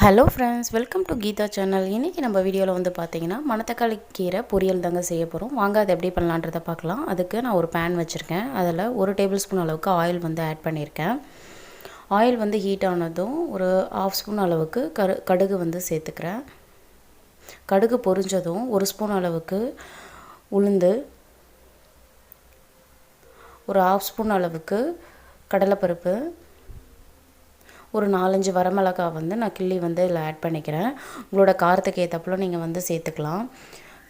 Hello friends, welcome to Geethachannel. இன்னைக்கு நம்ம வீடியோல வந்து பாத்தீங்கன்னா மணத்தக்காளி கீரை பொரியல் தாங்க செய்ய போறோம். வாங்க அது எப்படி பண்ணலாம்ன்றத பார்க்கலாம். அதுக்கு நான் ஒரு pan வச்சிருக்கேன். அதுல 1 டேபிள்ஸ்பூன் அளவுக்கு ஆயில் வந்து ஆட் பண்ணிருக்கேன். ஆயில் வந்து ஹீட் ஆனதும் ஒரு 1/2 ஸ்பூன் அளவுக்கு கடுகு வந்து சேர்த்துக்கிறேன். கடுகு பொரிஞ்சதும் 1 ஸ்பூன் அளவுக்கு உளுந்து, ஒரு 1/2 ஸ்பூன் அளவுக்கு கடலைப்பருப்பு, ஒரு 4-5 வரமிளகாய் வந்து நான் கிள்ளி வந்து இதில் ஆட் பண்ணிக்கிறேன். உங்களோட காரத்துக்கு ஏற்றப்பல நீங்கள் வந்து சேர்த்துக்கலாம்.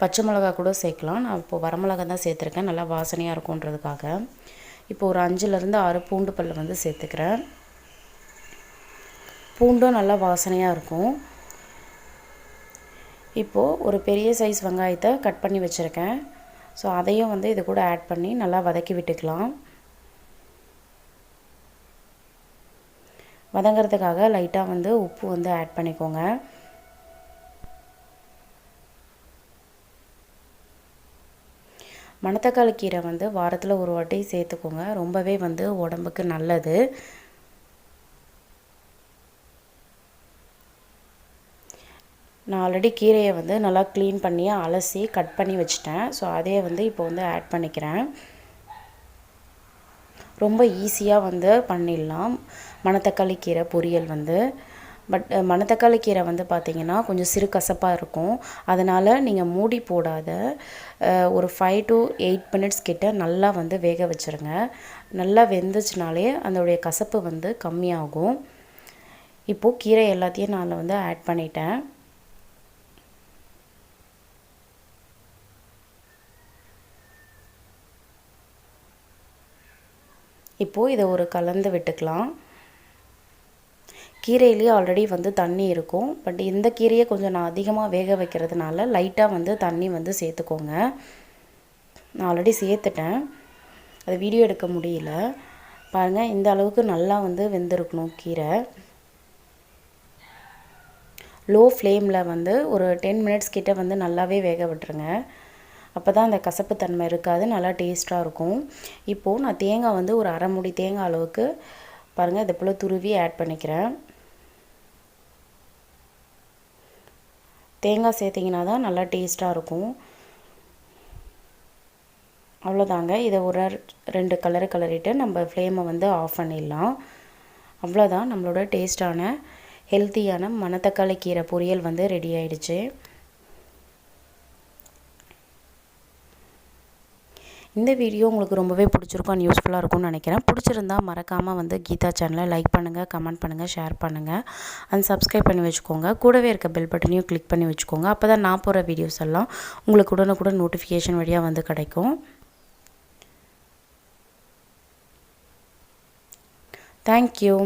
பச்சை மிளகாய் கூட சேர்க்கலாம். நான் இப்போ வரமிளகாய் தான் சேர்த்துருக்கேன், நல்லா வாசனையாக இருக்கும்ன்றதுக்காக. இப்போ ஒரு 5லேருந்து 6 பூண்டு பல் வந்து சேர்த்துக்கிறேன். பூண்டும் நல்லா வாசனையாக இருக்கும். இப்போது ஒரு பெரிய சைஸ் வெங்காயத்தை கட் பண்ணி வச்சுருக்கேன். ஸோ அதையும் வந்து இது கூட ஆட் பண்ணி நல்லா வதக்கி விட்டுக்கலாம். வதங்கிறதுக்காக லைட்டாக வந்து உப்பு வந்து ஆட் பண்ணிக்கோங்க. மணத்தக்காளி கீரை வந்து வாரத்தில் ஒரு வாட்டி சேர்த்துக்கோங்க. ரொம்பவே வந்து உடம்புக்கு நல்லது. நான் ஆல்ரெடி கீரையை வந்து நல்லா க்ளீன் பண்ணி அலசி கட் பண்ணி வச்சிட்டேன். ஸோ அதையே வந்து இப்போ வந்து ஆட் பண்ணிக்கிறேன். ரொம்ப ஈஸியாக வந்து பண்ணிடலாம் மணத்தக்காளி கீரை பொரியல் வந்து. பட் மணத்தக்காளி கீரை வந்து பார்த்திங்கன்னா கொஞ்சம் சிறு கசப்பாக இருக்கும். அதனால் நீங்கள் மூடி போடாத ஒரு 5 to 8 minutes கிட்ட நல்லா வந்து வேக வச்சுருங்க. நல்லா வெந்துச்சுனாலே அதோடைய கசப்பு வந்து கம்மியாகும். இப்போது கீரை எல்லாத்தையும் நான் வந்து ஆட் பண்ணிட்டேன். இப்போது இதை ஒரு கலந்து விட்டுக்கலாம். கீரையிலேயே ஆல்ரெடி வந்து தண்ணி இருக்கும். பட் இந்த கீரையை கொஞ்சம் நான் அதிகமாக வேக வைக்கிறதுனால லைட்டாக வந்து தண்ணி வந்து சேர்த்துக்கோங்க. நான் ஆல்ரெடி சேர்த்துட்டேன், அது வீடியோ எடுக்க முடியல. பாருங்கள், இந்த அளவுக்கு நல்லா வந்து வெந்திருக்கணும் கீரை. லோ ஃப்ளேமில் வந்து ஒரு 10 minutes கிட்ட வந்து நல்லாவே வேக விட்டுருங்க. அப்போ தான் அந்த கசப்பு தன்மை இருக்காது, நல்லா டேஸ்ட்டாக இருக்கும். இப்போது நான் தேங்காய் வந்து ஒரு 1/2 மூடி தேங்காய் அளவுக்கு பாருங்கள் இது போல் துருவி ஆட் பண்ணிக்கிறேன். தேங்காய் சேர்த்திங்கன்னா தான் நல்லா டேஸ்ட்டாக இருக்கும். அவ்வளோதாங்க. இதை ஒரு 2 கலரிட்டு நம்ம ஃப்ளேமை வந்து ஆஃப் பண்ணிடலாம். அவ்வளோதான், நம்மளோட டேஸ்ட்டான ஹெல்த்தியான மணத்தக்காளி கீரை பொரியல் வந்து ரெடி ஆயிடுச்சு. இந்த வீடியோ உங்களுக்கு ரொம்பவே பிடிச்சிருக்கும் அண்ட் யூஸ்ஃபுல்லாக இருக்கும்னு நினைக்கிறேன். பிடிச்சிருந்தா மறக்காமல் வந்து கீதா சேனலை லைக் பண்ணுங்கள், கமெண்ட் பண்ணுங்கள், ஷேர் பண்ணுங்கள் அண்ட் சப்ஸ்கிரைப் பண்ணி வச்சுக்கோங்க. கூடவே இருக்க பெல் பட்டனையும் கிளிக் பண்ணி வச்சுக்கோங்க. அப்போ தான் நான் போகிற வீடியோஸ் எல்லாம் உங்களுக்கு உடனுக்குடன் நோட்டிஃபிகேஷன் வழியாக வந்து கிடைக்கும். தேங்க்யூ.